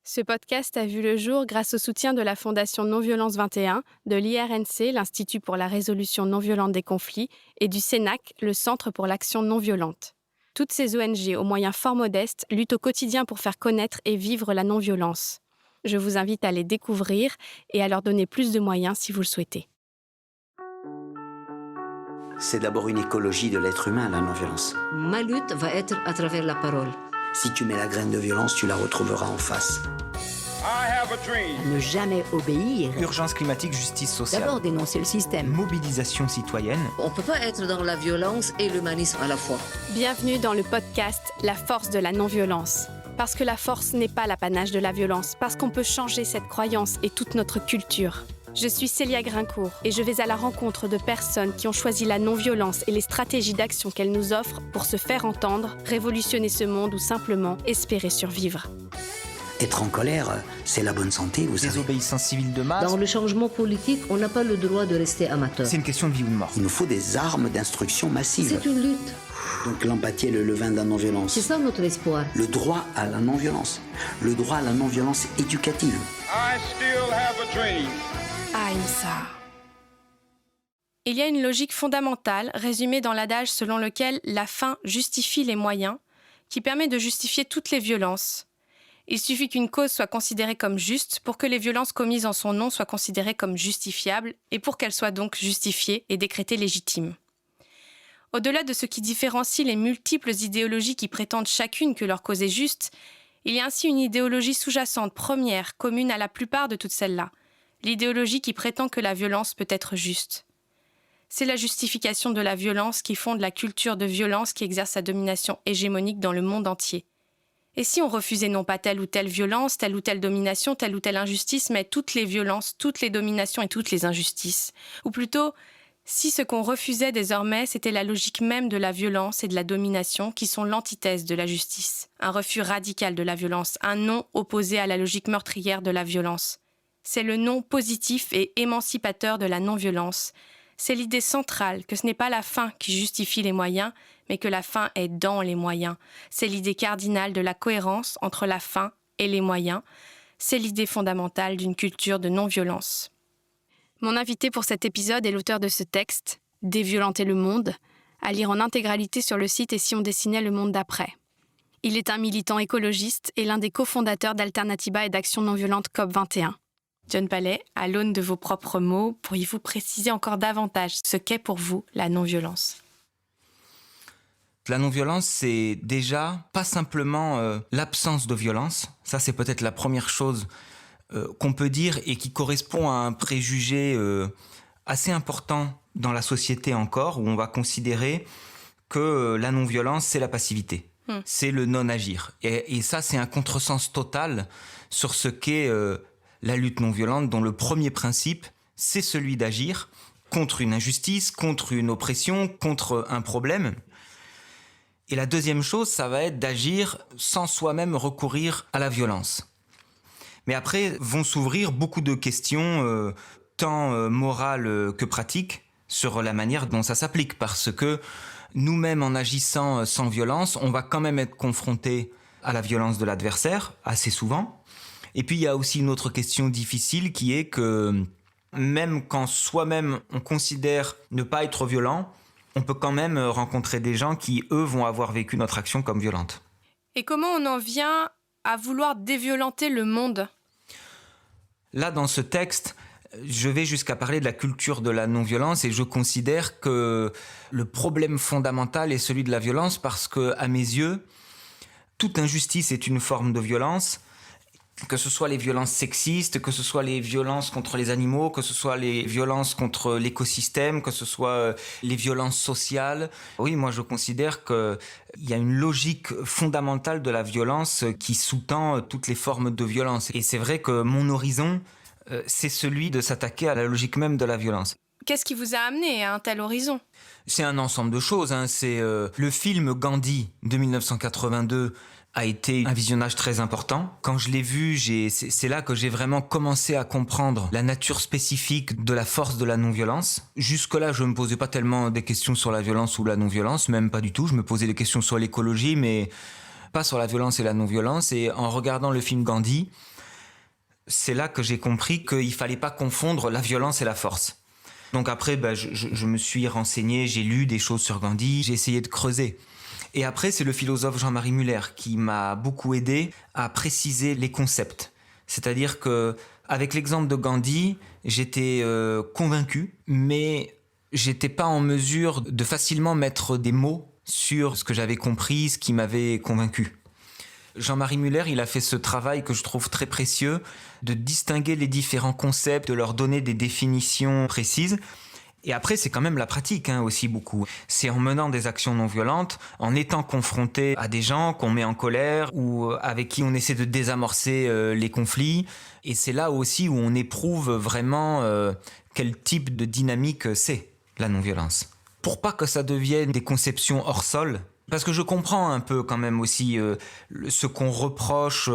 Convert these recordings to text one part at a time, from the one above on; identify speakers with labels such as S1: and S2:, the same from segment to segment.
S1: Ce podcast a vu le jour grâce au soutien de la Fondation Non-Violence 21, de l'IRNC, l'Institut pour la résolution non-violente des conflits, et du CENAC, le Centre pour l'action non-violente. Toutes ces ONG, aux moyens fort modestes, luttent au quotidien pour faire connaître et vivre la non-violence. Je vous invite à les découvrir et à leur donner plus de moyens si vous le souhaitez.
S2: C'est d'abord une écologie de l'être humain, la non-violence.
S3: Ma lutte va être à travers la parole.
S2: Si tu mets la graine de violence, tu la retrouveras en face.
S4: Ne jamais obéir.
S5: Urgence climatique, justice sociale.
S4: D'abord dénoncer le système.
S5: Mobilisation citoyenne.
S3: On ne peut pas être dans la violence et l'humanisme à la fois.
S1: Bienvenue dans le podcast La force de la non-violence. Parce que la force n'est pas l'apanage de la violence, parce qu'on peut changer cette croyance et toute notre culture. Je suis Célia Grincourt et je vais à la rencontre de personnes qui ont choisi la non-violence et les stratégies d'action qu'elle nous offre pour se faire entendre, révolutionner ce monde ou simplement espérer survivre.
S2: Être en colère, c'est la bonne santé, vous savez.
S5: Désobéissance civile de masse.
S3: Dans le changement politique, on n'a pas le droit de rester amateur.
S5: C'est une question de vie ou de mort.
S2: Il nous faut des armes d'instruction massive.
S3: C'est une lutte.
S2: Donc l'empathie est le levain de la non-violence.
S3: C'est ça notre espoir.
S2: Le droit à la non-violence. Le droit à la non-violence éducative.
S6: I still have a dream.
S1: Ahimsa. Il y a une logique fondamentale résumée dans l'adage selon lequel la fin justifie les moyens, qui permet de justifier toutes les violences. Il suffit qu'une cause soit considérée comme juste pour que les violences commises en son nom soient considérées comme justifiables et pour qu'elles soient donc justifiées et décrétées légitimes. Au-delà de ce qui différencie les multiples idéologies qui prétendent chacune que leur cause est juste, il y a ainsi une idéologie sous-jacente première, commune à la plupart de toutes celles-là, l'idéologie qui prétend que la violence peut être juste. C'est la justification de la violence qui fonde la culture de violence qui exerce sa domination hégémonique dans le monde entier. Et si on refusait non pas telle ou telle violence, telle ou telle domination, telle ou telle injustice, mais toutes les violences, toutes les dominations et toutes les injustices? Ou plutôt, si ce qu'on refusait désormais, c'était la logique même de la violence et de la domination qui sont l'antithèse de la justice, un refus radical de la violence, un non opposé à la logique meurtrière de la violence. C'est le non positif et émancipateur de la non-violence. C'est l'idée centrale que ce n'est pas la fin qui justifie les moyens, mais que la fin est dans les moyens. C'est l'idée cardinale de la cohérence entre la fin et les moyens. C'est l'idée fondamentale d'une culture de non-violence. Mon invité pour cet épisode est l'auteur de ce texte, Déviolenter le monde, à lire en intégralité sur le site Et si on dessinait le monde d'après. Il est un militant écologiste et l'un des cofondateurs d'Alternativa et d'Action non-violente COP21. John Palais, à l'aune de vos propres mots, pourriez-vous préciser encore davantage ce qu'est pour vous la non-violence ?
S5: La non-violence, c'est déjà pas simplement l'absence de violence. Ça, c'est peut-être la première chose qu'on peut dire et qui correspond à un préjugé assez important dans la société encore, où on va considérer que la non-violence, c'est la passivité. C'est le non-agir. Et ça, c'est un contresens total sur ce qu'est la lutte non-violente, dont le premier principe, c'est celui d'agir contre une injustice, contre une oppression, contre un problème. Et la deuxième chose, ça va être d'agir sans soi-même recourir à la violence. Mais après, vont s'ouvrir beaucoup de questions, tant morales que pratiques, sur la manière dont ça s'applique. Parce que nous-mêmes, en agissant sans violence, on va quand même être confrontés à la violence de l'adversaire, assez souvent. Et puis, il y a aussi une autre question difficile qui est que même quand soi-même on considère ne pas être violent, on peut quand même rencontrer des gens qui, eux, vont avoir vécu notre action comme violente.
S1: Et comment on en vient à vouloir déviolenter le monde ?
S5: Là, dans ce texte, je vais jusqu'à parler de la culture de la non-violence et je considère que le problème fondamental est celui de la violence parce que, à mes yeux, toute injustice est une forme de violence. Que ce soit les violences sexistes, que ce soit les violences contre les animaux, que ce soit les violences contre l'écosystème, que ce soit les violences sociales. Oui, moi je considère qu'il y a une logique fondamentale de la violence qui sous-tend toutes les formes de violence. Et c'est vrai que mon horizon, c'est celui de s'attaquer à la logique même de la violence.
S1: Qu'est-ce qui vous a amené à un tel horizon ?
S5: C'est un ensemble de choses. C'est le film Gandhi de 1982 a été un visionnage très important. Quand je l'ai vu, c'est là que j'ai vraiment commencé à comprendre la nature spécifique de la force de la non-violence. Jusque-là, je ne me posais pas tellement des questions sur la violence ou la non-violence, même pas du tout. Je me posais des questions sur l'écologie, mais pas sur la violence et la non-violence. Et en regardant le film Gandhi, C'est là que j'ai compris qu'il ne fallait pas confondre la violence et la force. Donc après, je me suis renseigné, j'ai lu des choses sur Gandhi, j'ai essayé de creuser. Et après, c'est le philosophe Jean-Marie Muller qui m'a beaucoup aidé à préciser les concepts. C'est-à-dire qu'avec l'exemple de Gandhi, j'étais convaincu, mais j'étais pas en mesure de facilement mettre des mots sur ce que j'avais compris, ce qui m'avait convaincu. Jean-Marie Muller, il a fait ce travail que je trouve très précieux, de distinguer les différents concepts, de leur donner des définitions précises. Et après, c'est quand même la pratique aussi beaucoup. C'est en menant des actions non violentes, en étant confronté à des gens qu'on met en colère ou avec qui on essaie de désamorcer les conflits. Et c'est là aussi où on éprouve vraiment quel type de dynamique c'est, la non-violence. Pour pas que ça devienne des conceptions hors sol, parce que je comprends un peu quand même aussi ce qu'on reproche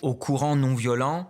S5: au courant non-violent,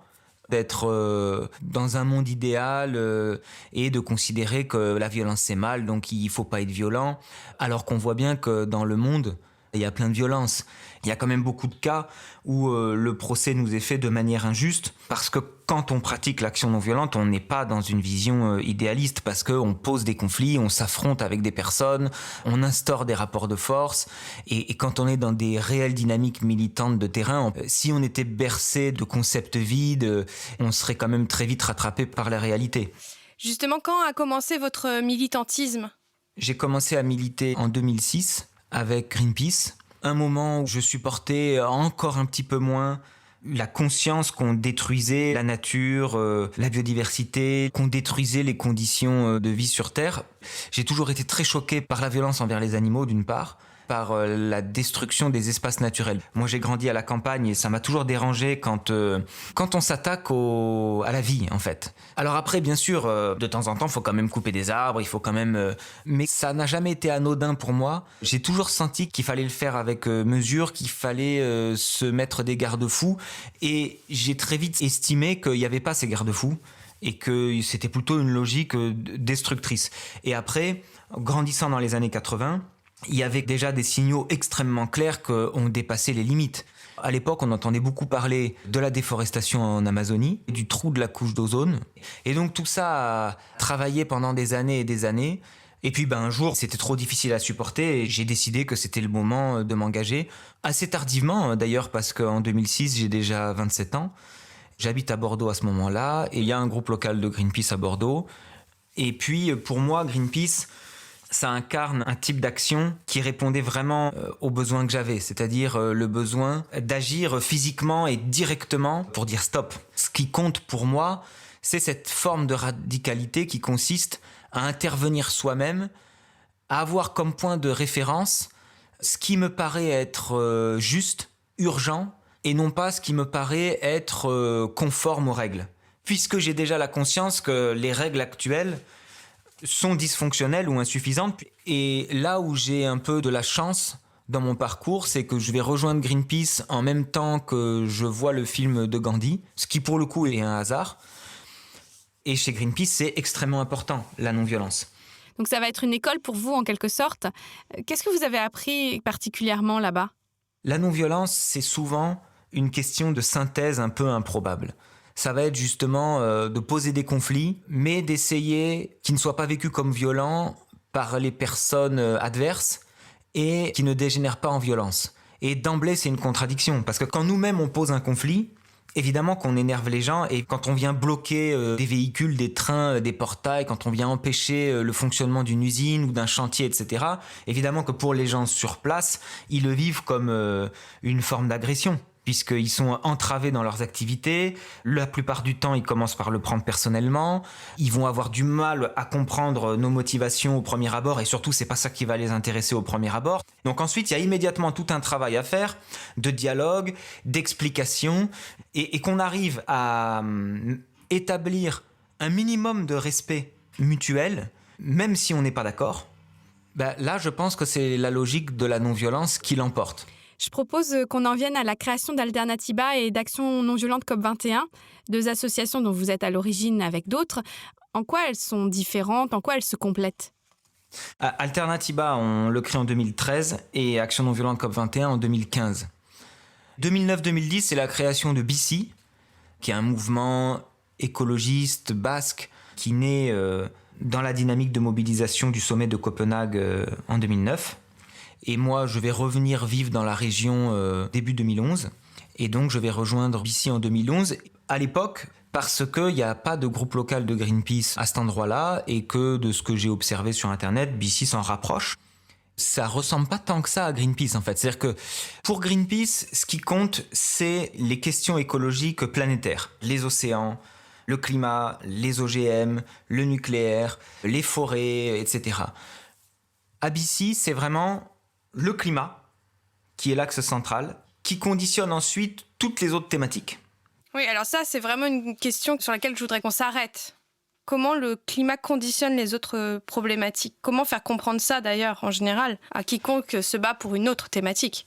S5: d'être dans un monde idéal et de considérer que la violence c'est mal, donc il faut pas être violent, alors qu'on voit bien que dans le monde, il y a plein de violences. Il y a quand même beaucoup de cas où le procès nous est fait de manière injuste, parce que quand on pratique l'action non violente, on n'est pas dans une vision idéaliste, parce qu'on pose des conflits, on s'affronte avec des personnes, on instaure des rapports de force, et quand on est dans des réelles dynamiques militantes de terrain, si on était bercé de concepts vides, on serait quand même très vite rattrapé par la réalité.
S1: Justement, quand a commencé votre militantisme ?
S5: J'ai commencé à militer en 2006 avec Greenpeace, un moment où je supportais encore un petit peu moins la conscience qu'on détruisait la nature, la biodiversité, qu'on détruisait les conditions de vie sur Terre. J'ai toujours été très choqué par la violence envers les animaux, d'une part, par la destruction des espaces naturels. Moi, j'ai grandi à la campagne et ça m'a toujours dérangé quand on s'attaque à la vie, en fait. Alors après, bien sûr, de temps en temps, il faut quand même couper des arbres, il faut quand même... mais ça n'a jamais été anodin pour moi. J'ai toujours senti qu'il fallait le faire avec mesure, qu'il fallait se mettre des garde-fous. Et j'ai très vite estimé qu'il n'y avait pas ces garde-fous et que c'était plutôt une logique destructrice. Et après, grandissant dans les années 80... il y avait déjà des signaux extrêmement clairs qu'on dépassait les limites. À l'époque, on entendait beaucoup parler de la déforestation en Amazonie, du trou de la couche d'ozone. Et donc tout ça a travaillé pendant des années et des années. Et puis un jour, c'était trop difficile à supporter et j'ai décidé que c'était le moment de m'engager. Assez tardivement d'ailleurs, parce qu'en 2006, j'ai déjà 27 ans. J'habite à Bordeaux à ce moment-là et il y a un groupe local de Greenpeace à Bordeaux. Et puis pour moi, Greenpeace... ça incarne un type d'action qui répondait vraiment aux besoins que j'avais, c'est-à-dire le besoin d'agir physiquement et directement pour dire stop. Ce qui compte pour moi, c'est cette forme de radicalité qui consiste à intervenir soi-même, à avoir comme point de référence ce qui me paraît être juste, urgent, et non pas ce qui me paraît être conforme aux règles. Puisque j'ai déjà la conscience que les règles actuelles sont dysfonctionnelles ou insuffisantes. Et là où j'ai un peu de la chance dans mon parcours, c'est que je vais rejoindre Greenpeace en même temps que je vois le film de Gandhi, ce qui pour le coup est un hasard. Et chez Greenpeace, c'est extrêmement important, la non-violence.
S1: Donc ça va être une école pour vous en quelque sorte. Qu'est-ce que vous avez appris particulièrement là-bas ?
S5: La non-violence, c'est souvent une question de synthèse un peu improbable. Ça va être justement de poser des conflits, mais d'essayer qu'ils ne soient pas vécus comme violents par les personnes adverses et qui ne dégénèrent pas en violence. Et d'emblée, c'est une contradiction, parce que quand nous-mêmes on pose un conflit, évidemment qu'on énerve les gens, et quand on vient bloquer des véhicules, des trains, des portails, quand on vient empêcher le fonctionnement d'une usine ou d'un chantier, etc., évidemment que pour les gens sur place, ils le vivent comme une forme d'agression, puisqu'ils sont entravés dans leurs activités. La plupart du temps, ils commencent par le prendre personnellement. Ils vont avoir du mal à comprendre nos motivations au premier abord, et surtout, c'est pas ça qui va les intéresser au premier abord. Donc ensuite, il y a immédiatement tout un travail à faire de dialogue, d'explication, et qu'on arrive à établir un minimum de respect mutuel, même si on n'est pas d'accord. Là, je pense que c'est la logique de la non-violence qui l'emporte.
S1: Je propose qu'on en vienne à la création d'Alternativa et d'Action non violente COP21, deux associations dont vous êtes à l'origine avec d'autres. En quoi elles sont différentes ? En quoi elles se complètent ?
S5: Alternativa, on le crée en 2013 et Action non violente COP21 en 2015. 2009-2010, c'est la création de BC, qui est un mouvement écologiste basque qui naît dans la dynamique de mobilisation du sommet de Copenhague en 2009. Et moi, je vais revenir vivre dans la région début 2011. Et donc, je vais rejoindre BC en 2011. À l'époque, parce qu'il n'y a pas de groupe local de Greenpeace à cet endroit-là et que de ce que j'ai observé sur Internet, BC s'en rapproche. Ça ressemble pas tant que ça à Greenpeace en fait. C'est-à-dire que pour Greenpeace, ce qui compte, c'est les questions écologiques planétaires. Les océans, le climat, les OGM, le nucléaire, les forêts, etc. À BC, c'est vraiment le climat qui est l'axe central, qui conditionne ensuite toutes les autres thématiques.
S1: Oui, alors ça, c'est vraiment une question sur laquelle je voudrais qu'on s'arrête. Comment le climat conditionne les autres problématiques ? Comment faire comprendre ça, d'ailleurs, en général, à quiconque se bat pour une autre thématique ?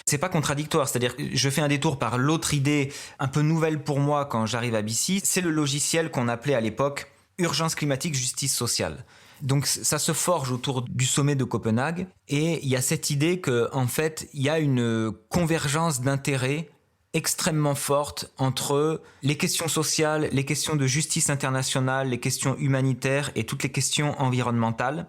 S5: C'est pas contradictoire, c'est-à-dire que je fais un détour par l'autre idée un peu nouvelle pour moi quand j'arrive à BC, c'est le logiciel qu'on appelait à l'époque Urgence climatique, justice sociale. Donc ça se forge autour du sommet de Copenhague et il y a cette idée qu'en fait, il y a une convergence d'intérêts extrêmement forte entre les questions sociales, les questions de justice internationale, les questions humanitaires et toutes les questions environnementales,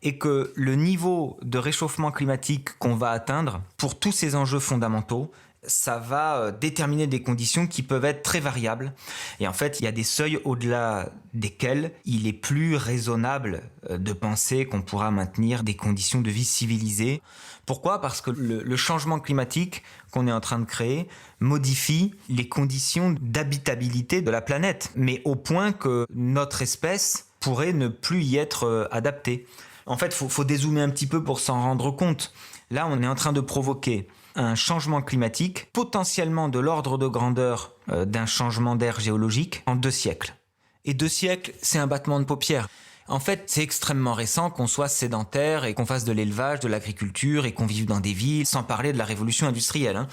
S5: et que le niveau de réchauffement climatique qu'on va atteindre pour tous ces enjeux fondamentaux, ça va déterminer des conditions qui peuvent être très variables. Et en fait, il y a des seuils au-delà desquels il est plus raisonnable de penser qu'on pourra maintenir des conditions de vie civilisées. Pourquoi ? Parce que le changement climatique qu'on est en train de créer modifie les conditions d'habitabilité de la planète, mais au point que notre espèce pourrait ne plus y être adaptée. En fait, faut dézoomer un petit peu pour s'en rendre compte. Là, on est en train de provoquer un changement climatique potentiellement de l'ordre de grandeur d'un changement d'ère géologique en 2 siècles. Et 2 siècles, c'est un battement de paupières. En fait, c'est extrêmement récent qu'on soit sédentaire et qu'on fasse de l'élevage, de l'agriculture et qu'on vive dans des villes, sans parler de la révolution industrielle.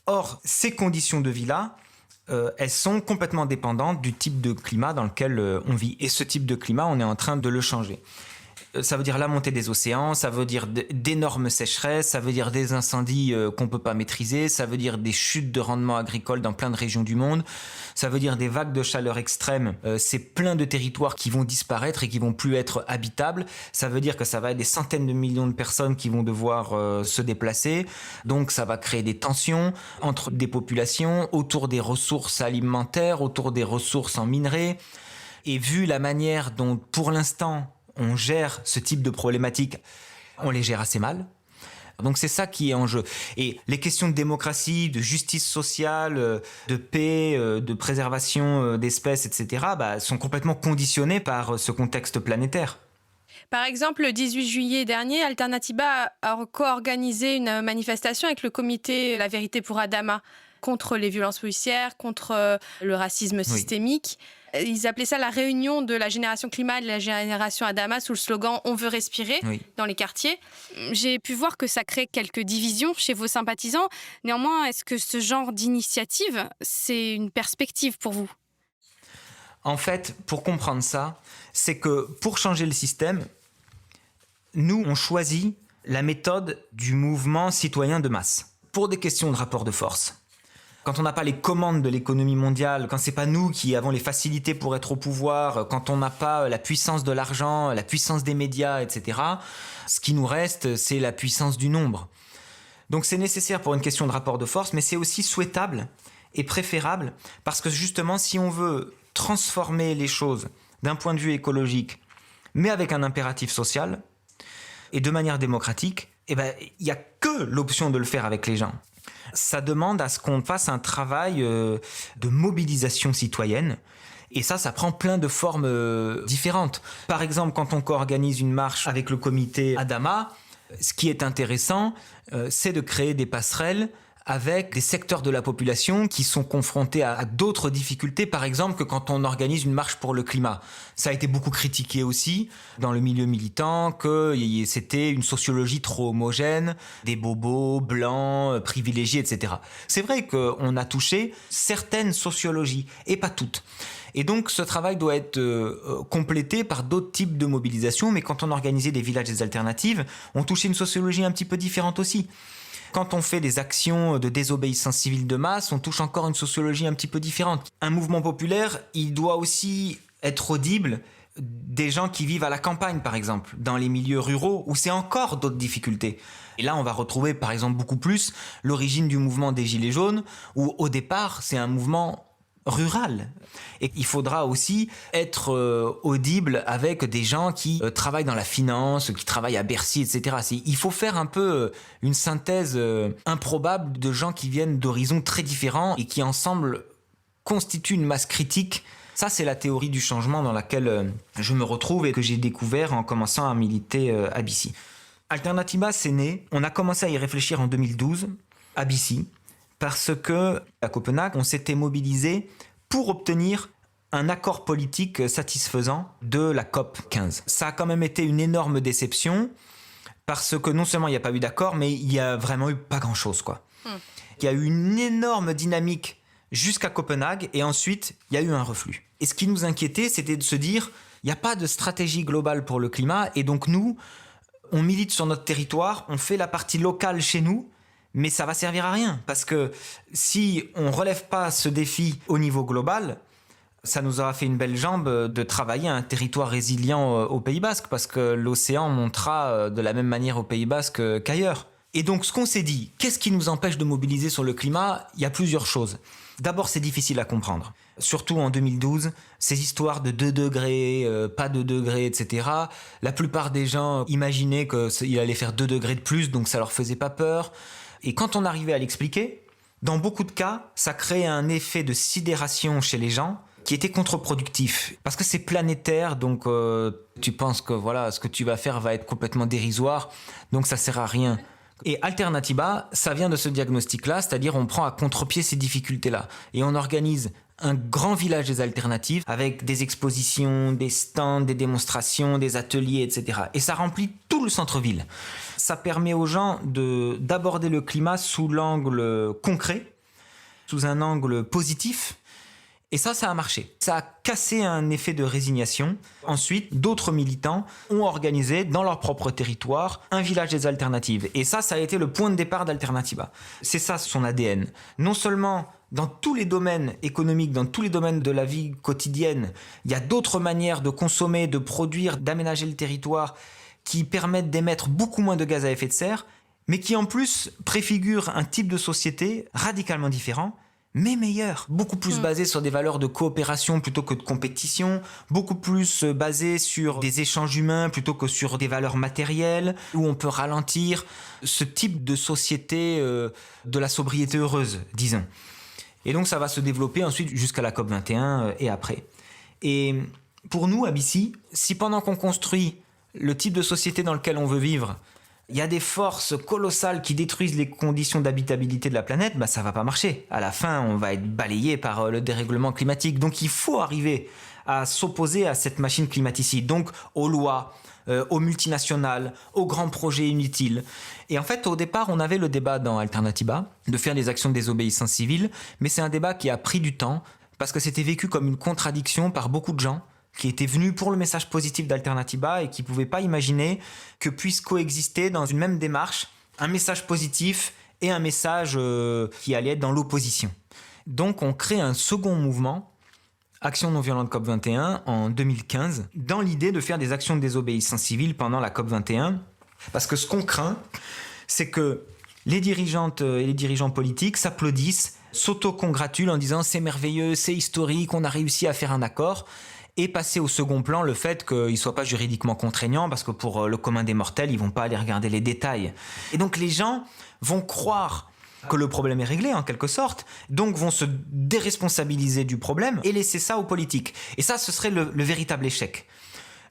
S5: Or, ces conditions de vie-là, elles sont complètement dépendantes du type de climat dans lequel on vit. Et ce type de climat, on est en train de le changer. Ça veut dire la montée des océans, ça veut dire d'énormes sécheresses, ça veut dire des incendies qu'on ne peut pas maîtriser, ça veut dire des chutes de rendement agricole dans plein de régions du monde, ça veut dire des vagues de chaleur extrêmes, c'est plein de territoires qui vont disparaître et qui vont plus être habitables, ça veut dire que ça va être des centaines de millions de personnes qui vont devoir se déplacer, donc ça va créer des tensions entre des populations, autour des ressources alimentaires, autour des ressources en minerais, et vu la manière dont pour l'instant on gère ce type de problématiques, on les gère assez mal. Donc c'est ça qui est en jeu. Et les questions de démocratie, de justice sociale, de paix, de préservation d'espèces, etc., sont complètement conditionnées par ce contexte planétaire.
S1: Par exemple, le 18 juillet dernier, Alternativa a co-organisé une manifestation avec le comité La Vérité pour Adama contre les violences policières, contre le racisme systémique. Ils appelaient ça la réunion de la génération climat et de la génération Adama sous le slogan « On veut respirer » dans les quartiers. J'ai pu voir que ça crée quelques divisions chez vos sympathisants. Néanmoins, est-ce que ce genre d'initiative, c'est une perspective pour vous ?
S5: En fait, pour comprendre ça, c'est que pour changer le système, nous, on choisit la méthode du mouvement citoyen de masse pour des questions de rapport de force. Quand on n'a pas les commandes de l'économie mondiale, quand c'est pas nous qui avons les facilités pour être au pouvoir, quand on n'a pas la puissance de l'argent, la puissance des médias, etc., ce qui nous reste, c'est la puissance du nombre. Donc c'est nécessaire pour une question de rapport de force, mais c'est aussi souhaitable et préférable parce que justement, si on veut transformer les choses d'un point de vue écologique, mais avec un impératif social et de manière démocratique, il n'y a que l'option de le faire avec les gens. Ça demande à ce qu'on fasse un travail de mobilisation citoyenne. Et ça prend plein de formes différentes. Par exemple, quand on co-organise une marche avec le comité Adama, ce qui est intéressant, c'est de créer des passerelles avec des secteurs de la population qui sont confrontés à d'autres difficultés, par exemple, que quand on organise une marche pour le climat. Ça a été beaucoup critiqué aussi dans le milieu militant, que c'était une sociologie trop homogène, des bobos blancs, privilégiés, etc. C'est vrai qu'on a touché certaines sociologies, et pas toutes. Et donc, ce travail doit être complété par d'autres types de mobilisation, mais quand on organisait des villages des alternatives, on touchait une sociologie un petit peu différente aussi. Quand on fait des actions de désobéissance civile de masse, on touche encore une sociologie un petit peu différente. Un mouvement populaire, il doit aussi être audible des gens qui vivent à la campagne, par exemple, dans les milieux ruraux, où c'est encore d'autres difficultés. Et là, on va retrouver, par exemple, beaucoup plus l'origine du mouvement des Gilets jaunes, où au départ, c'est un mouvement rural. Et il faudra aussi être audible avec des gens qui travaillent dans la finance, qui travaillent à Bercy, etc. Il faut faire un peu une synthèse improbable de gens qui viennent d'horizons très différents et qui ensemble constituent une masse critique. Ça, c'est la théorie du changement dans laquelle je me retrouve et que j'ai découvert en commençant à militer à BC. Alternativa, c'est né. On a commencé à y réfléchir en 2012 à BC parce que à Copenhague, on s'était mobilisé pour obtenir un accord politique satisfaisant de la COP 15. Ça a quand même été une énorme déception parce que non seulement il n'y a pas eu d'accord, mais il y a vraiment eu pas grand-chose, quoi. Il y a eu une énorme dynamique jusqu'à Copenhague et ensuite il y a eu un reflux. Et ce qui nous inquiétait, c'était de se dire il n'y a pas de stratégie globale pour le climat et donc nous, on milite sur notre territoire, on fait la partie locale chez nous, mais ça va servir à rien parce que si on relève pas ce défi au niveau global, ça nous aura fait une belle jambe de travailler un territoire résilient au Pays Basque parce que l'océan montera de la même manière au Pays Basque qu'ailleurs. Et donc ce qu'on s'est dit, qu'est-ce qui nous empêche de mobiliser sur le climat ? Il y a plusieurs choses. D'abord, c'est difficile à comprendre. Surtout en 2012, ces histoires de 2 degrés, pas 2 degrés, etc. La plupart des gens imaginaient qu'il allait faire 2 degrés de plus, donc ça leur faisait pas peur. Et quand on arrivait à l'expliquer, dans beaucoup de cas, ça créait un effet de sidération chez les gens qui était contre-productif. Parce que c'est planétaire, donc tu penses que voilà, ce que tu vas faire va être complètement dérisoire, donc ça sert à rien. Et Alternativa, ça vient de ce diagnostic-là, c'est-à-dire on prend à contre-pied ces difficultés-là. Et on organise un grand village des alternatives avec des expositions, des stands, des démonstrations, des ateliers, etc. Et ça remplit tout le centre-ville. Ça permet aux gens d'aborder le climat sous l'angle concret, sous un angle positif. Et ça a marché. Ça a cassé un effet de résignation. Ensuite, d'autres militants ont organisé dans leur propre territoire un village des alternatives. Et ça a été le point de départ d'Alternativa. C'est ça son ADN. Non seulement dans tous les domaines économiques, dans tous les domaines de la vie quotidienne, il y a d'autres manières de consommer, de produire, d'aménager le territoire qui permettent d'émettre beaucoup moins de gaz à effet de serre, mais qui en plus préfigurent un type de société radicalement différent, mais meilleur, beaucoup plus basé sur des valeurs de coopération plutôt que de compétition, beaucoup plus basé sur des échanges humains plutôt que sur des valeurs matérielles, où on peut ralentir ce type de société de la sobriété heureuse, disons. Et donc ça va se développer ensuite jusqu'à la COP21 et après. Et pour nous, à BC, si pendant qu'on construit le type de société dans lequel on veut vivre, il y a des forces colossales qui détruisent les conditions d'habitabilité de la planète, ça va pas marcher. À la fin, on va être balayé par le dérèglement climatique. Donc il faut arriver à s'opposer à cette machine climaticide, donc aux lois, aux multinationales, aux grands projets inutiles. Et en fait, au départ, on avait le débat dans Alternativa de faire des actions de désobéissance civile, mais c'est un débat qui a pris du temps parce que c'était vécu comme une contradiction par beaucoup de gens qui étaient venus pour le message positif d'Alternativa et qui ne pouvaient pas imaginer que puissent coexister dans une même démarche un message positif et un message qui allait être dans l'opposition. Donc on crée un second mouvement, Action non violente COP21, en 2015, dans l'idée de faire des actions de désobéissance civile pendant la COP21, parce que ce qu'on craint, c'est que les dirigeantes et les dirigeants politiques s'applaudissent, s'auto-congratulent en disant « c'est merveilleux, c'est historique, on a réussi à faire un accord », et passer au second plan le fait qu'il ne soit pas juridiquement contraignant parce que pour le commun des mortels, ils ne vont pas aller regarder les détails. Et donc les gens vont croire que le problème est réglé en quelque sorte, donc vont se déresponsabiliser du problème et laisser ça aux politiques. Et ça, ce serait le véritable échec.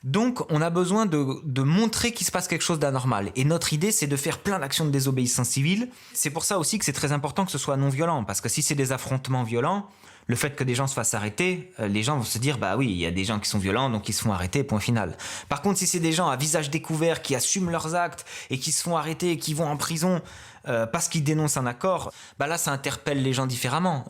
S5: Donc on a besoin de montrer qu'il se passe quelque chose d'anormal. Et notre idée, c'est de faire plein d'actions de désobéissance civile. C'est pour ça aussi que c'est très important que ce soit non violent, parce que si c'est des affrontements violents, le fait que des gens se fassent arrêter, les gens vont se dire bah oui, il y a des gens qui sont violents, donc ils se font arrêter, point final. Par contre, si c'est des gens à visage découvert qui assument leurs actes et qui se font arrêter et qui vont en prison parce qu'ils dénoncent un accord, là ça interpelle les gens différemment.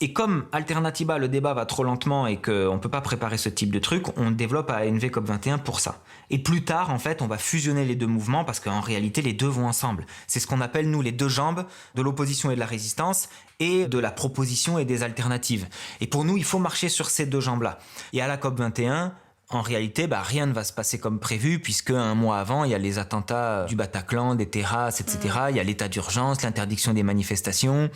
S5: Et comme Alternativa, le débat va trop lentement et qu'on ne peut pas préparer ce type de truc, on développe ANV COP21 pour ça. Et plus tard, en fait, on va fusionner les deux mouvements parce qu'en réalité, les deux vont ensemble. C'est ce qu'on appelle, nous, les deux jambes de l'opposition et de la résistance et de la proposition et des alternatives. Et pour nous, il faut marcher sur ces deux jambes-là. Et à la COP21, en réalité, rien ne va se passer comme prévu puisque un mois avant, il y a les attentats du Bataclan, des terrasses, etc. Il y a l'état d'urgence, l'interdiction des manifestations.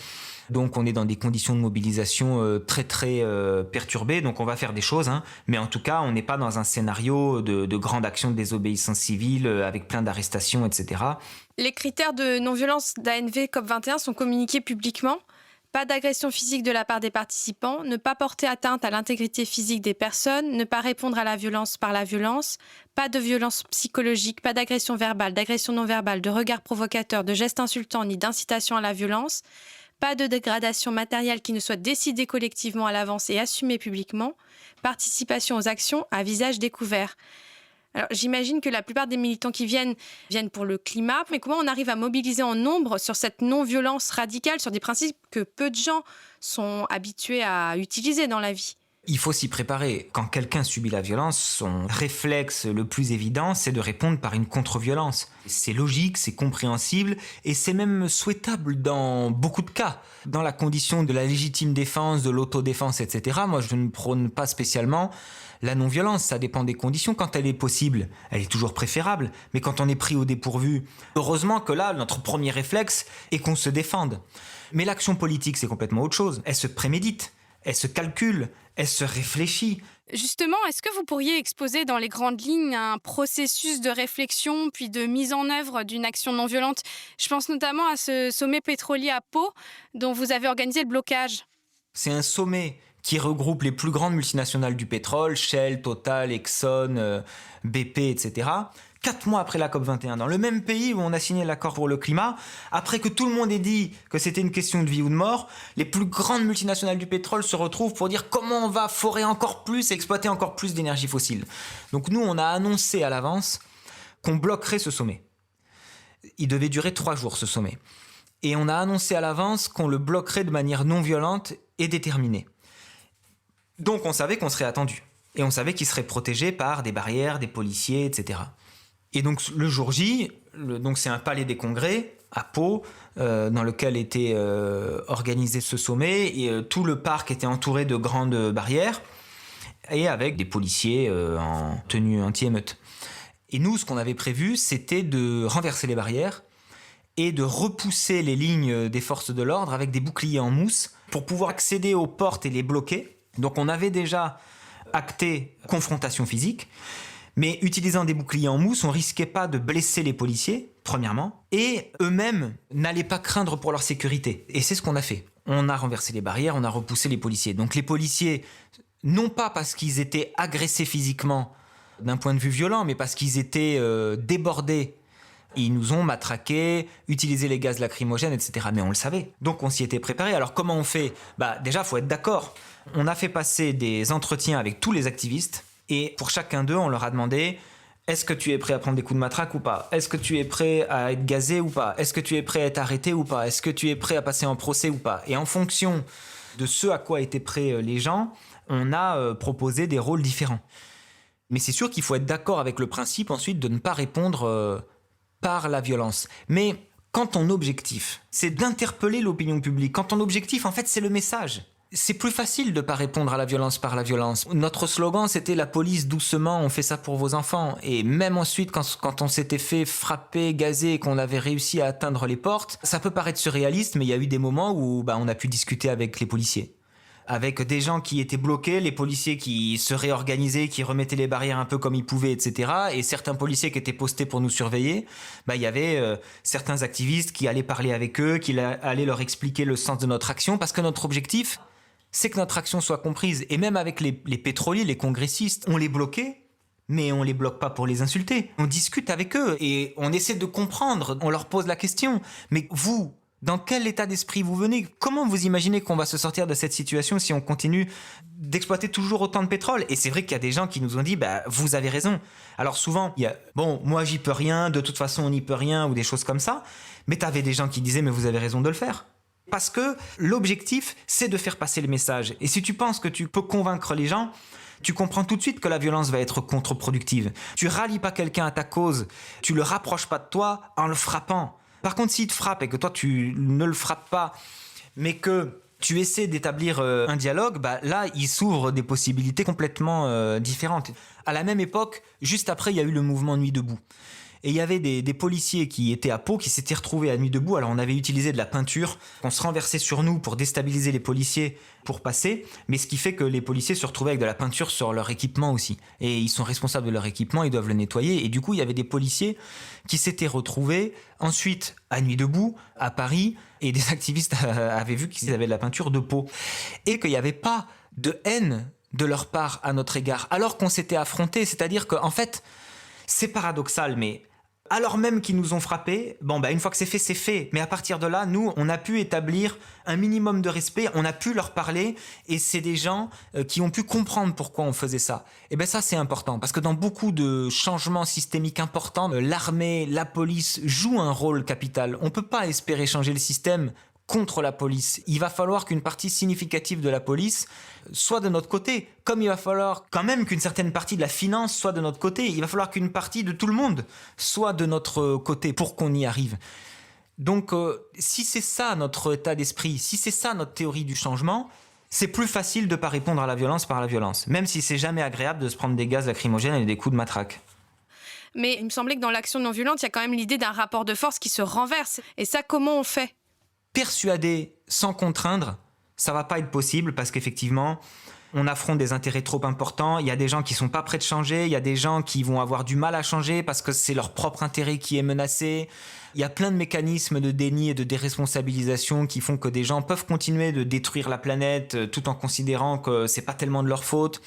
S5: Donc on est dans des conditions de mobilisation très très perturbées, donc on va faire des choses, mais en tout cas on n'est pas dans un scénario de grande action de désobéissance civile avec plein d'arrestations, etc.
S1: Les critères de non-violence d'ANV COP21 sont communiqués publiquement. Pas d'agression physique de la part des participants, ne pas porter atteinte à l'intégrité physique des personnes, ne pas répondre à la violence par la violence, pas de violence psychologique, pas d'agression verbale, d'agression non verbale, de regard provocateur, de gestes insultants ni d'incitation à la violence, pas de dégradation matérielle qui ne soit décidée collectivement à l'avance et assumée publiquement, participation aux actions à visage découvert. Alors, j'imagine que la plupart des militants qui viennent pour le climat, mais comment on arrive à mobiliser en nombre sur cette non-violence radicale, sur des principes que peu de gens sont habitués à utiliser dans la vie ?
S5: Il faut s'y préparer. Quand quelqu'un subit la violence, son réflexe le plus évident, c'est de répondre par une contre-violence. C'est logique, c'est compréhensible et c'est même souhaitable dans beaucoup de cas. Dans la condition de la légitime défense, de l'autodéfense, etc., moi je ne prône pas spécialement la non-violence. Ça dépend des conditions. Quand elle est possible, elle est toujours préférable. Mais quand on est pris au dépourvu, heureusement que là, notre premier réflexe est qu'on se défende. Mais l'action politique, c'est complètement autre chose. Elle se prémédite, elle se calcule, elle se réfléchit.
S1: Justement, est-ce que vous pourriez exposer dans les grandes lignes un processus de réflexion puis de mise en œuvre d'une action non violente ? Je pense notamment à ce sommet pétrolier à Pau dont vous avez organisé le blocage.
S5: C'est un sommet qui regroupe les plus grandes multinationales du pétrole, Shell, Total, Exxon, BP, etc. 4 mois après la COP21, dans le même pays où on a signé l'accord pour le climat, après que tout le monde ait dit que c'était une question de vie ou de mort, les plus grandes multinationales du pétrole se retrouvent pour dire comment on va forer encore plus et exploiter encore plus d'énergie fossile. Donc nous, on a annoncé à l'avance qu'on bloquerait ce sommet. Il devait durer 3 jours, ce sommet. Et on a annoncé à l'avance qu'on le bloquerait de manière non violente et déterminée. Donc on savait qu'on serait attendu. Et on savait qu'il serait protégé par des barrières, des policiers, etc. Et donc le jour J, donc c'est un palais des congrès à Pau, dans lequel était organisé ce sommet, et tout le parc était entouré de grandes barrières, et avec des policiers en tenue anti-émeute. Et nous, ce qu'on avait prévu, c'était de renverser les barrières et de repousser les lignes des forces de l'ordre avec des boucliers en mousse pour pouvoir accéder aux portes et les bloquer. Donc on avait déjà acté confrontation physique, mais utilisant des boucliers en mousse, on risquait pas de blesser les policiers, premièrement, et eux-mêmes n'allaient pas craindre pour leur sécurité. Et c'est ce qu'on a fait. On a renversé les barrières, on a repoussé les policiers. Donc les policiers, non pas parce qu'ils étaient agressés physiquement d'un point de vue violent, mais parce qu'ils étaient débordés. Ils nous ont matraqués, utilisé les gaz lacrymogènes, etc. Mais on le savait. Donc on s'y était préparé. Alors comment on fait ? Déjà, il faut être d'accord. On a fait passer des entretiens avec tous les activistes. Et pour chacun d'eux, on leur a demandé « Est-ce que tu es prêt à prendre des coups de matraque ou pas ? Est-ce que tu es prêt à être gazé ou pas ? Est-ce que tu es prêt à être arrêté ou pas ? Est-ce que tu es prêt à passer en procès ou pas ?» Et en fonction de ce à quoi étaient prêts les gens, on a proposé des rôles différents. Mais c'est sûr qu'il faut être d'accord avec le principe ensuite de ne pas répondre par la violence. Mais quand ton objectif, c'est d'interpeller l'opinion publique, quand ton objectif, en fait, c'est le message, c'est plus facile de ne pas répondre à la violence par la violence. Notre slogan, c'était « La police, doucement, on fait ça pour vos enfants ». Et même ensuite, quand on s'était fait frapper, gazer et qu'on avait réussi à atteindre les portes, ça peut paraître surréaliste, mais il y a eu des moments où on a pu discuter avec les policiers. Avec des gens qui étaient bloqués, les policiers qui se réorganisaient, qui remettaient les barrières un peu comme ils pouvaient, etc. Et certains policiers qui étaient postés pour nous surveiller, il y avait certains activistes qui allaient parler avec eux, qui allaient leur expliquer le sens de notre action, parce que notre objectif, c'est que notre action soit comprise. Et même avec les pétroliers, les congressistes, on les bloquait, mais on les bloque pas pour les insulter. On discute avec eux et on essaie de comprendre, on leur pose la question. Mais vous, dans quel état d'esprit vous venez ? Comment vous imaginez qu'on va se sortir de cette situation si on continue d'exploiter toujours autant de pétrole ? Et c'est vrai qu'il y a des gens qui nous ont dit vous avez raison. Alors souvent, il y a moi j'y peux rien, de toute façon on n'y peut rien, ou des choses comme ça. Mais t'avais des gens qui disaient mais vous avez raison de le faire. Parce que l'objectif, c'est de faire passer le message. Et si tu penses que tu peux convaincre les gens, tu comprends tout de suite que la violence va être contre-productive. Tu rallies pas quelqu'un à ta cause, tu le rapproches pas de toi en le frappant. Par contre, s'il te frappe et que toi tu ne le frappes pas, mais que tu essaies d'établir un dialogue, là, il s'ouvre des possibilités complètement différentes. À la même époque, juste après, il y a eu le mouvement Nuit debout. Et il y avait des policiers qui étaient à Pau, qui s'étaient retrouvés à Nuit debout. Alors on avait utilisé de la peinture, on se renversait sur nous pour déstabiliser les policiers pour passer, mais ce qui fait que les policiers se retrouvaient avec de la peinture sur leur équipement aussi. Et ils sont responsables de leur équipement, ils doivent le nettoyer. Et du coup, il y avait des policiers qui s'étaient retrouvés ensuite à Nuit debout, à Paris, et des activistes avaient vu qu'ils avaient de la peinture de Pau. Et qu'il n'y avait pas de haine de leur part à notre égard, alors qu'on s'était affrontés. C'est-à-dire qu'en fait, c'est paradoxal, mais alors même qu'ils nous ont frappés, une fois que c'est fait. Mais à partir de là, nous, on a pu établir un minimum de respect, on a pu leur parler, et c'est des gens qui ont pu comprendre pourquoi on faisait ça. Et ça, c'est important, parce que dans beaucoup de changements systémiques importants, l'armée, la police jouent un rôle capital. On ne peut pas espérer changer le système contre la police. Il va falloir qu'une partie significative de la police soit de notre côté, comme il va falloir quand même qu'une certaine partie de la finance soit de notre côté. Il va falloir qu'une partie de tout le monde soit de notre côté pour qu'on y arrive. Donc, si c'est ça notre état d'esprit, si c'est ça notre théorie du changement, c'est plus facile de ne pas répondre à la violence par la violence, même si c'est jamais agréable de se prendre des gaz lacrymogènes et des coups de matraque.
S1: Mais il me semblait que dans l'action non violente, il y a quand même l'idée d'un rapport de force qui se renverse. Et ça, comment on fait ?
S5: Persuader sans contraindre, ça va pas être possible parce qu'effectivement, on affronte des intérêts trop importants. Il y a des gens qui sont pas prêts de changer, il y a des gens qui vont avoir du mal à changer parce que c'est leur propre intérêt qui est menacé. Il y a plein de mécanismes de déni et de déresponsabilisation qui font que des gens peuvent continuer de détruire la planète tout en considérant que c'est pas tellement de leur faute.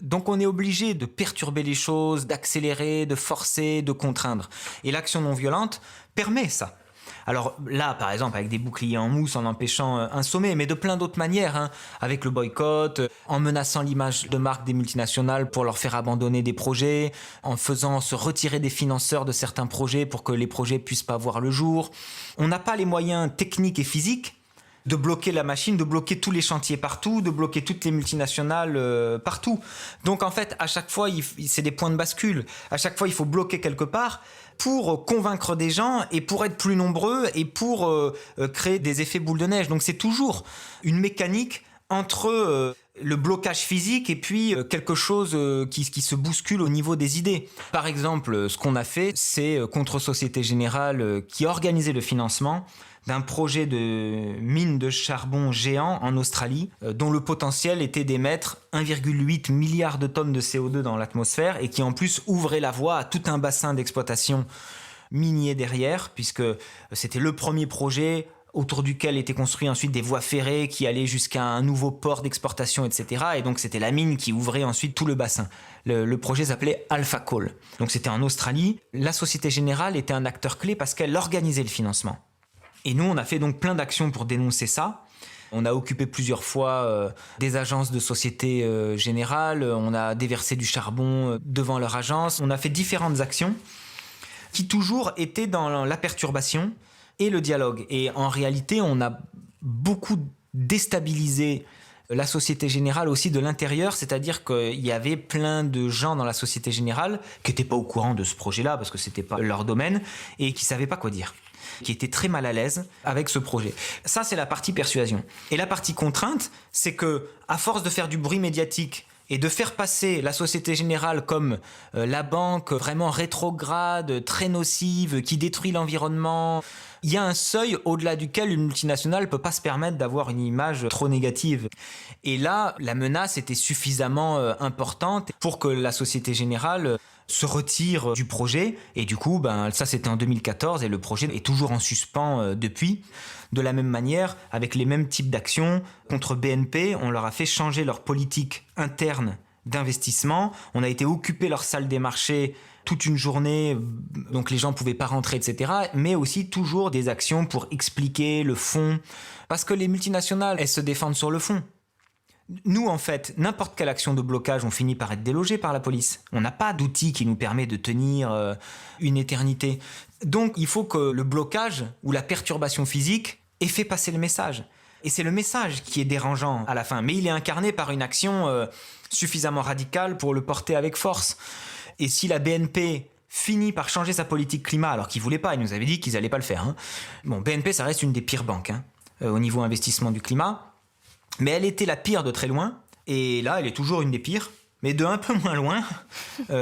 S5: Donc on est obligé de perturber les choses, d'accélérer, de forcer, de contraindre. Et l'action non violente permet ça. Alors là, par exemple, avec des boucliers en mousse, en empêchant un sommet, mais de plein d'autres manières, avec le boycott, en menaçant l'image de marque des multinationales pour leur faire abandonner des projets, en faisant se retirer des financeurs de certains projets pour que les projets puissent pas voir le jour. On n'a pas les moyens techniques et physiques de bloquer la machine, de bloquer tous les chantiers partout, de bloquer toutes les multinationales partout. Donc en fait, à chaque fois, c'est des points de bascule. À chaque fois, il faut bloquer quelque part pour convaincre des gens et pour être plus nombreux et pour créer des effets boule de neige. Donc c'est toujours une mécanique entre le blocage physique et puis quelque chose qui se bouscule au niveau des idées. Par exemple, ce qu'on a fait, c'est contre Société Générale qui a organisé le financement d'un projet de mine de charbon géant en Australie, dont le potentiel était d'émettre 1,8 milliard de tonnes de CO2 dans l'atmosphère et qui en plus ouvrait la voie à tout un bassin d'exploitation minier derrière, puisque c'était le premier projet autour duquel étaient construits ensuite des voies ferrées qui allaient jusqu'à un nouveau port d'exportation, etc. Et donc c'était la mine qui ouvrait ensuite tout le bassin. Le projet s'appelait Alpha Coal. Donc c'était en Australie. La Société Générale était un acteur clé parce qu'elle organisait le financement. Et nous, on a fait donc plein d'actions pour dénoncer ça. On a occupé plusieurs fois des agences de Société Générale, on a déversé du charbon devant leur agence, on a fait différentes actions qui toujours étaient dans la perturbation et le dialogue. Et en réalité, on a beaucoup déstabilisé la Société Générale aussi de l'intérieur, c'est-à-dire qu'il y avait plein de gens dans la Société Générale qui n'étaient pas au courant de ce projet-là parce que c'était pas leur domaine et qui savaient pas quoi dire, qui étaient très mal à l'aise avec ce projet. Ça, c'est la partie persuasion. Et la partie contrainte, c'est que, à force de faire du bruit médiatique et de faire passer la Société Générale comme la banque vraiment rétrograde, très nocive, qui détruit l'environnement, il y a un seuil au-delà duquel une multinationale ne peut pas se permettre d'avoir une image trop négative. Et là, la menace était suffisamment importante pour que la Société Générale se retire du projet. Et du coup, ça c'était en 2014 et le projet est toujours en suspens depuis. De la même manière, avec les mêmes types d'actions, contre BNP, on leur a fait changer leur politique interne d'investissement. On a été occuper leur salle des marchés toute une journée, donc les gens ne pouvaient pas rentrer, etc. Mais aussi toujours des actions pour expliquer le fond. Parce que les multinationales, elles se défendent sur le fond. Nous, en fait, n'importe quelle action de blocage, on finit par être délogé par la police. On n'a pas d'outil qui nous permet de tenir une éternité. Donc, il faut que le blocage ou la perturbation physique et fait passer le message. Et c'est le message qui est dérangeant à la fin, mais il est incarné par une action suffisamment radicale pour le porter avec force. Et si la BNP finit par changer sa politique climat, alors qu'ils ne voulaient pas, ils nous avaient dit qu'ils n'allaient pas le faire. Bon, BNP, ça reste une des pires banques au niveau investissement du climat, mais elle était la pire de très loin, et là, elle est toujours une des pires, mais de un peu moins loin,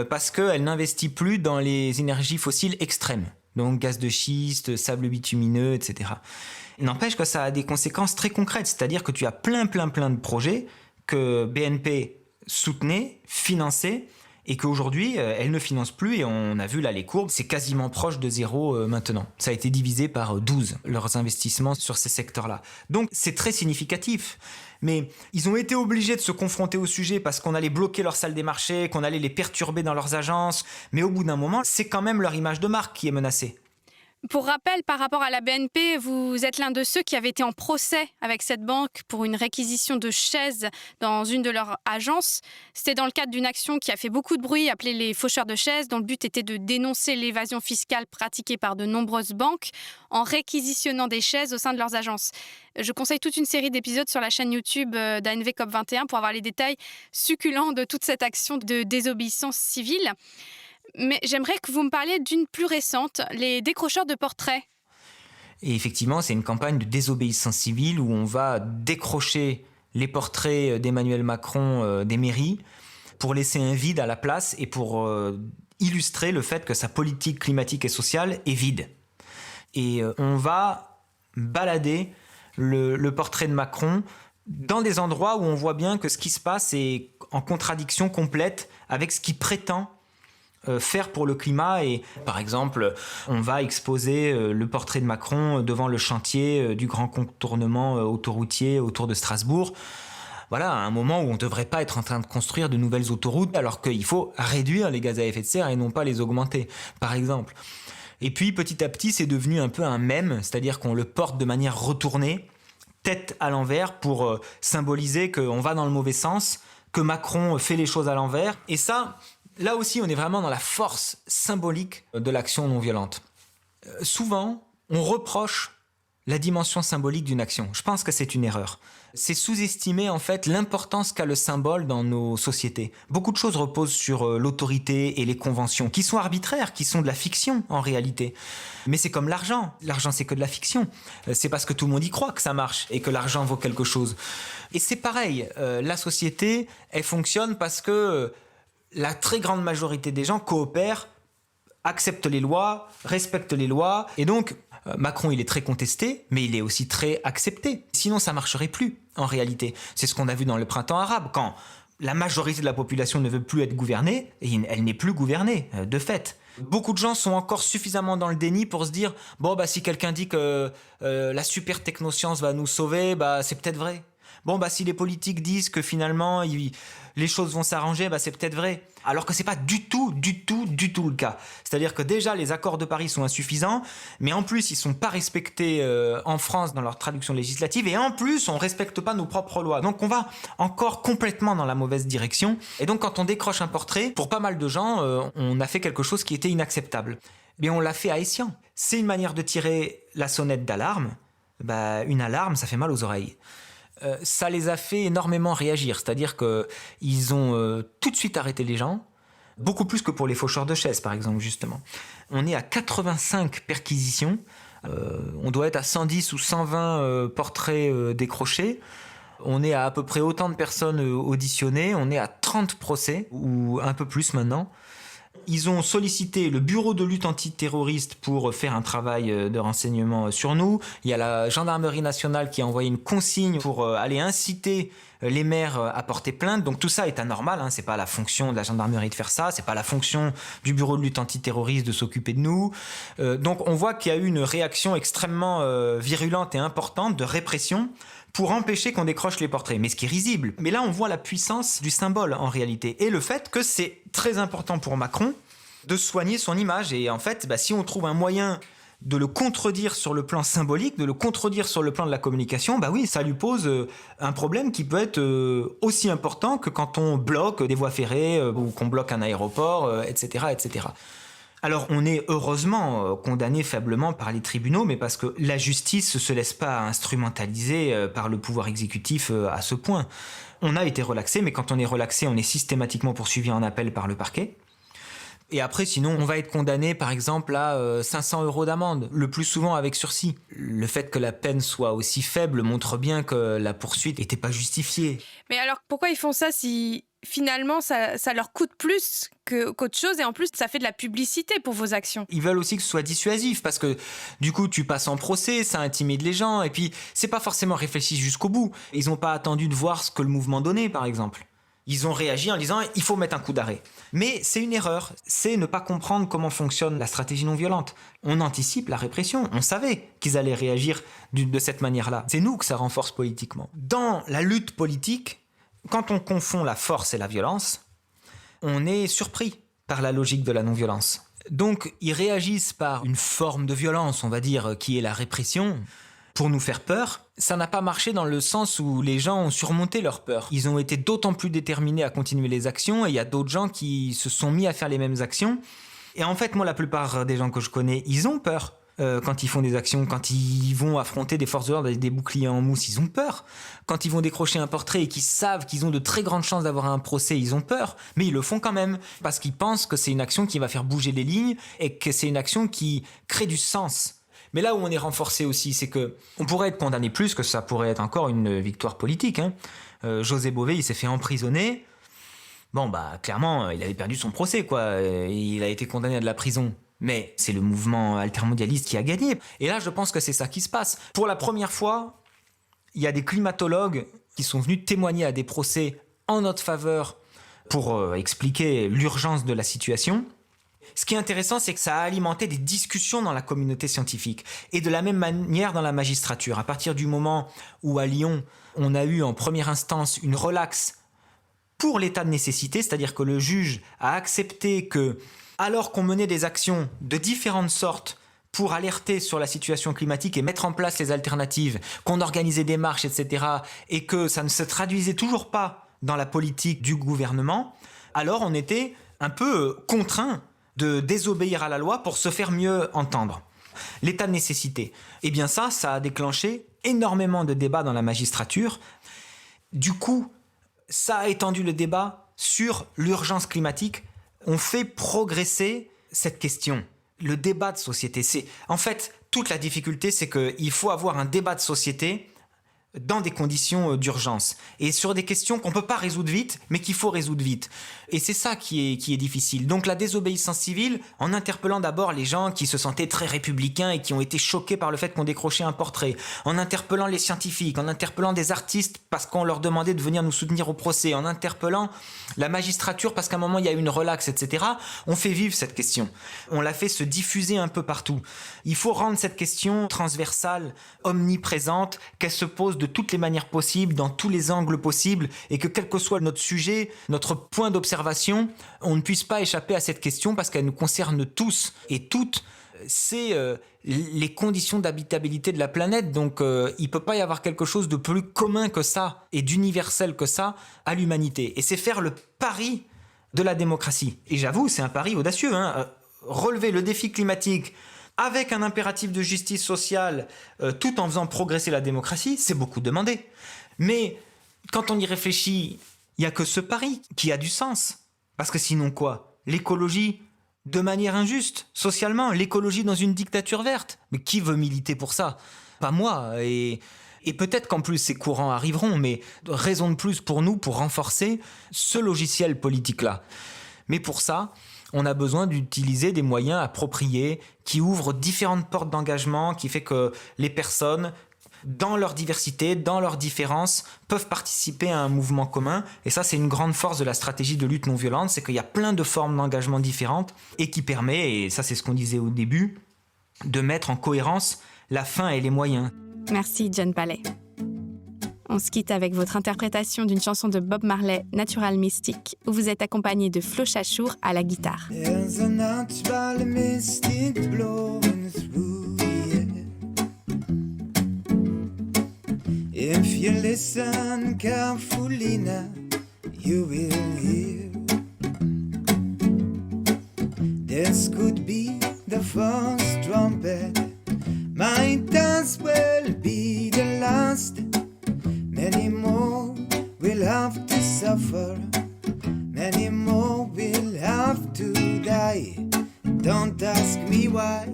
S5: parce qu'elle n'investit plus dans les énergies fossiles extrêmes, donc gaz de schiste, sable bitumineux, etc. N'empêche que ça a des conséquences très concrètes, c'est-à-dire que tu as plein de projets que BNP soutenait, finançait, et qu'aujourd'hui, elle ne finance plus, et on a vu là les courbes, c'est quasiment proche de zéro maintenant. Ça a été divisé par 12, leurs investissements sur ces secteurs-là. Donc c'est très significatif. Mais ils ont été obligés de se confronter au sujet parce qu'on allait bloquer leur salle des marchés, qu'on allait les perturber dans leurs agences. Mais au bout d'un moment, c'est quand même leur image de marque qui est menacée.
S1: Pour rappel, par rapport à la BNP, vous êtes l'un de ceux qui avaient été en procès avec cette banque pour une réquisition de chaises dans une de leurs agences. C'était dans le cadre d'une action qui a fait beaucoup de bruit, appelée les faucheurs de chaises, dont le but était de dénoncer l'évasion fiscale pratiquée par de nombreuses banques en réquisitionnant des chaises au sein de leurs agences. Je conseille toute une série d'épisodes sur la chaîne YouTube d'ANV COP21 pour avoir les détails succulents de toute cette action de désobéissance civile. Mais j'aimerais que vous me parliez d'une plus récente, les décrocheurs de portraits.
S5: Et effectivement, c'est une campagne de désobéissance civile où on va décrocher les portraits d'Emmanuel Macron des mairies pour laisser un vide à la place et pour illustrer le fait que sa politique climatique et sociale est vide. Et on va balader le portrait de Macron dans des endroits où on voit bien que ce qui se passe est en contradiction complète avec ce qu'il prétend faire pour le climat. Et par exemple, on va exposer le portrait de Macron devant le chantier du grand contournement autoroutier autour de Strasbourg. Voilà, à un moment où on ne devrait pas être en train de construire de nouvelles autoroutes alors qu'il faut réduire les gaz à effet de serre et non pas les augmenter, par exemple. Et puis petit à petit, c'est devenu un peu un mème, c'est-à-dire qu'on le porte de manière retournée, tête à l'envers, pour symboliser qu'on va dans le mauvais sens, que Macron fait les choses à l'envers. Et ça, là aussi, on est vraiment dans la force symbolique de l'action non violente. Souvent, on reproche la dimension symbolique d'une action. Je pense que c'est une erreur. C'est sous-estimer en fait l'importance qu'a le symbole dans nos sociétés. Beaucoup de choses reposent sur l'autorité et les conventions, qui sont arbitraires, qui sont de la fiction en réalité. Mais c'est comme l'argent. L'argent, c'est que de la fiction. C'est parce que tout le monde y croit que ça marche et que l'argent vaut quelque chose. Et c'est pareil. La société, elle fonctionne parce que la très grande majorité des gens coopèrent, acceptent les lois, respectent les lois. Et donc, Macron, il est très contesté, mais il est aussi très accepté. Sinon, ça ne marcherait plus, en réalité. C'est ce qu'on a vu dans le printemps arabe. Quand la majorité de la population ne veut plus être gouvernée, et elle n'est plus gouvernée, de fait. Beaucoup de gens sont encore suffisamment dans le déni pour se dire « Bon, si quelqu'un dit que la super technoscience va nous sauver, c'est peut-être vrai. Bon, si les politiques disent que finalement, les choses vont s'arranger, c'est peut-être vrai. » Alors que c'est pas du tout le cas. C'est-à-dire que déjà, les accords de Paris sont insuffisants, mais en plus, ils sont pas respectés en France dans leur traduction législative, et en plus, on respecte pas nos propres lois. Donc, on va encore complètement dans la mauvaise direction. Et donc, quand on décroche un portrait, pour pas mal de gens, on a fait quelque chose qui était inacceptable. Mais on l'a fait à escient. C'est une manière de tirer la sonnette d'alarme. Une alarme, ça fait mal aux oreilles. Ça les a fait énormément réagir, c'est-à-dire qu'ils ont tout de suite arrêté les gens, beaucoup plus que pour les faucheurs de chaises par exemple, justement. On est à 85 perquisitions, on doit être à 110 ou 120 portraits décrochés, on est à peu près autant de personnes auditionnées, on est à 30 procès, ou un peu plus maintenant. Ils ont sollicité le bureau de lutte antiterroriste pour faire un travail de renseignement sur nous. Il y a la gendarmerie nationale qui a envoyé une consigne pour aller inciter les maires à porter plainte. Donc tout ça est anormal, c'est pas la fonction de la gendarmerie de faire ça, c'est pas la fonction du bureau de lutte antiterroriste de s'occuper de nous. Donc on voit qu'il y a eu une réaction extrêmement virulente et importante de répression pour empêcher qu'on décroche les portraits. Mais ce qui est risible. Mais là, on voit la puissance du symbole, en réalité. Et le fait que c'est très important pour Macron de soigner son image. Et en fait, si on trouve un moyen de le contredire sur le plan symbolique, de le contredire sur le plan de la communication, oui, ça lui pose un problème qui peut être aussi important que quand on bloque des voies ferrées ou qu'on bloque un aéroport, etc., etc. Alors on est heureusement condamné faiblement par les tribunaux, mais parce que la justice ne se laisse pas instrumentaliser par le pouvoir exécutif à ce point. On a été relaxé, mais quand on est relaxé, on est systématiquement poursuivi en appel par le parquet. Et après, sinon, on va être condamné, par exemple, à 500 € d'amende, le plus souvent avec sursis. Le fait que la peine soit aussi faible montre bien que la poursuite n'était pas justifiée.
S1: Mais alors, pourquoi ils font ça si finalement ça leur coûte plus qu'autre chose et en plus, ça fait de la publicité pour vos actions?
S5: Ils veulent aussi que ce soit dissuasif parce que du coup, tu passes en procès, ça intimide les gens et puis c'est pas forcément réfléchi jusqu'au bout. Ils n'ont pas attendu de voir ce que le mouvement donnait, par exemple. Ils ont réagi en disant « il faut mettre un coup d'arrêt ». Mais c'est une erreur, c'est ne pas comprendre comment fonctionne la stratégie non violente. On anticipe la répression, on savait qu'ils allaient réagir de cette manière-là. C'est nous que ça renforce politiquement. Dans la lutte politique, quand on confond la force et la violence, on est surpris par la logique de la non-violence. Donc ils réagissent par une forme de violence, on va dire, qui est la répression, pour nous faire peur. Ça n'a pas marché dans le sens où les gens ont surmonté leur peur. Ils ont été d'autant plus déterminés à continuer les actions et il y a d'autres gens qui se sont mis à faire les mêmes actions. Et en fait, moi, la plupart des gens que je connais, ils ont peur quand ils font des actions. Quand ils vont affronter des forces de l'ordre avec des boucliers en mousse, ils ont peur. Quand ils vont décrocher un portrait et qu'ils savent qu'ils ont de très grandes chances d'avoir un procès, ils ont peur. Mais ils le font quand même parce qu'ils pensent que c'est une action qui va faire bouger les lignes et que c'est une action qui crée du sens. Mais là où on est renforcé aussi, c'est que on pourrait être condamné plus, que ça pourrait être encore une victoire politique. José Bové, il s'est fait emprisonner. Bon, clairement, il avait perdu son procès, quoi. Il a été condamné à de la prison. Mais c'est le mouvement altermondialiste qui a gagné. Et là, je pense que c'est ça qui se passe. Pour la première fois, il y a des climatologues qui sont venus témoigner à des procès en notre faveur pour expliquer l'urgence de la situation. Ce qui est intéressant, c'est que ça a alimenté des discussions dans la communauté scientifique et de la même manière dans la magistrature. À partir du moment où à Lyon, on a eu en première instance une relaxe pour l'état de nécessité, c'est-à-dire que le juge a accepté que, alors qu'on menait des actions de différentes sortes pour alerter sur la situation climatique et mettre en place les alternatives, qu'on organisait des marches, etc., et que ça ne se traduisait toujours pas dans la politique du gouvernement, alors on était un peu contraint de désobéir à la loi pour se faire mieux entendre. L'état de nécessité. Eh bien ça a déclenché énormément de débats dans la magistrature. Du coup, ça a étendu le débat sur l'urgence climatique. On fait progresser cette question. Le débat de société, en fait, toute la difficulté, c'est qu'il faut avoir un débat de société dans des conditions d'urgence et sur des questions qu'on ne peut pas résoudre vite, mais qu'il faut résoudre vite. Et c'est ça qui est difficile. Donc la désobéissance civile, en interpellant d'abord les gens qui se sentaient très républicains et qui ont été choqués par le fait qu'on décrochait un portrait, en interpellant les scientifiques, en interpellant des artistes parce qu'on leur demandait de venir nous soutenir au procès, en interpellant la magistrature parce qu'à un moment il y a eu une relaxe, etc. On fait vivre cette question. On la fait se diffuser un peu partout. Il faut rendre cette question transversale, omniprésente, qu'elle se pose de toutes les manières possibles, dans tous les angles possibles, et que quel que soit notre sujet, notre point d'observation, on ne puisse pas échapper à cette question parce qu'elle nous concerne tous et toutes. C'est les conditions d'habitabilité de la planète, donc il ne peut pas y avoir quelque chose de plus commun que ça et d'universel que ça à l'humanité. Et c'est faire le pari de la démocratie. Et j'avoue, c'est un pari audacieux. Relever le défi climatique avec un impératif de justice sociale, tout en faisant progresser la démocratie, c'est beaucoup demandé. Mais quand on y réfléchit, il n'y a que ce pari qui a du sens. Parce que sinon quoi ? L'écologie, de manière injuste, socialement, l'écologie dans une dictature verte. Mais qui veut militer pour ça ? Pas moi. Et peut-être qu'en plus ces courants arriveront, mais raison de plus pour nous pour renforcer ce logiciel politique-là. Mais pour ça, on a besoin d'utiliser des moyens appropriés qui ouvrent différentes portes d'engagement, qui fait que les personnes, dans leur diversité, dans leurs différences, peuvent participer à un mouvement commun. Et ça, c'est une grande force de la stratégie de lutte non violente, c'est qu'il y a plein de formes d'engagement différentes et qui permet, et ça c'est ce qu'on disait au début, de mettre en cohérence la fin et les moyens.
S1: Merci John Palais. On se quitte avec votre interprétation d'une chanson de Bob Marley, Natural Mystic, où vous êtes accompagné de Flo Chachour à la guitare.
S7: There's a natural mystic blowing through the air. If you listen carefully now, you will hear. There's This could be the first trumpet, might as well be the last. Many more will have to suffer, many more will have to die. Don't ask me why.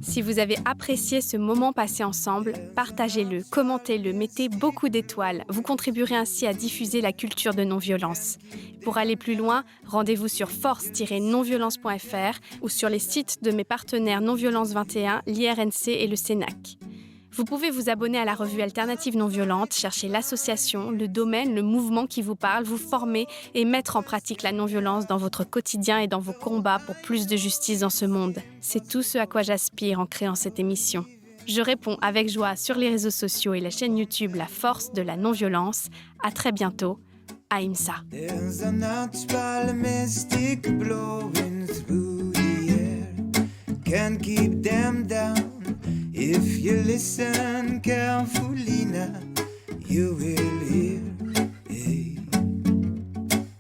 S1: Si vous avez apprécié ce moment passé ensemble, partagez-le, commentez-le, mettez beaucoup d'étoiles. Vous contribuerez ainsi à diffuser la culture de non-violence. Pour aller plus loin, rendez-vous sur force-nonviolence.fr ou sur les sites de mes partenaires Non-Violence 21, l'IRNC et le CENAC. Vous pouvez vous abonner à la revue Alternative Non-Violente, chercher l'association, le domaine, le mouvement qui vous parle, vous former et mettre en pratique la non-violence dans votre quotidien et dans vos combats pour plus de justice dans ce monde. C'est tout ce à quoi j'aspire en créant cette émission. Je réponds avec joie sur les réseaux sociaux et la chaîne YouTube La Force de la Non-Violence. À très bientôt. Ahimsa.
S7: There's a natural mystic blowing through the air. Can't keep them down. If you listen carefully now, you will hear. Hey,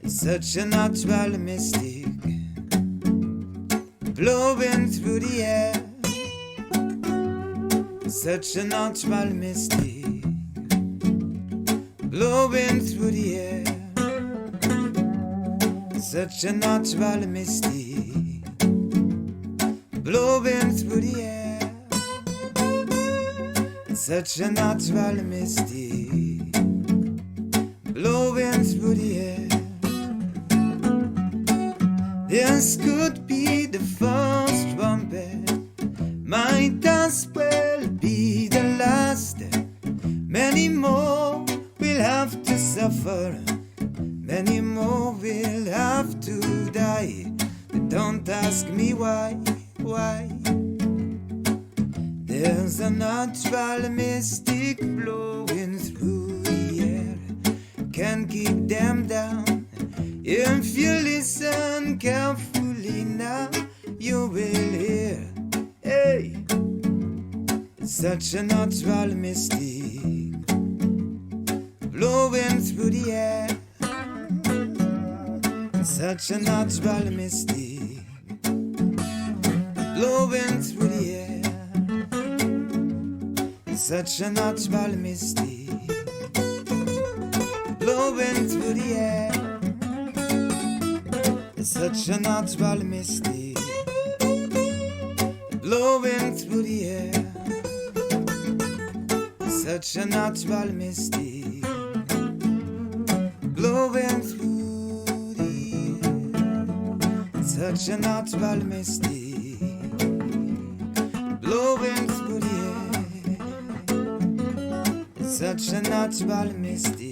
S7: it's such a natural mystic blowing through the air. Such a natural mystic blowing through the air. Such a natural mystic blowing through the air. Such a natural mystic blowing through the air. This could be the first trumpet, might as well be the last. Many more will have to suffer, many more will have to die. Don't ask me why. There's a natural mystic blowing through the air. Can't keep them down. If you listen carefully now, you will hear. Hey, it's such a natural mystic blowing through the air. Such a natural mystic blowing through the air. Such a natural mystic blowing through the air. Such a natural mystic blowing through the air. Such a natural mystic blowing through the air. Such a natural mystic blowing through the air. Such a natural mystic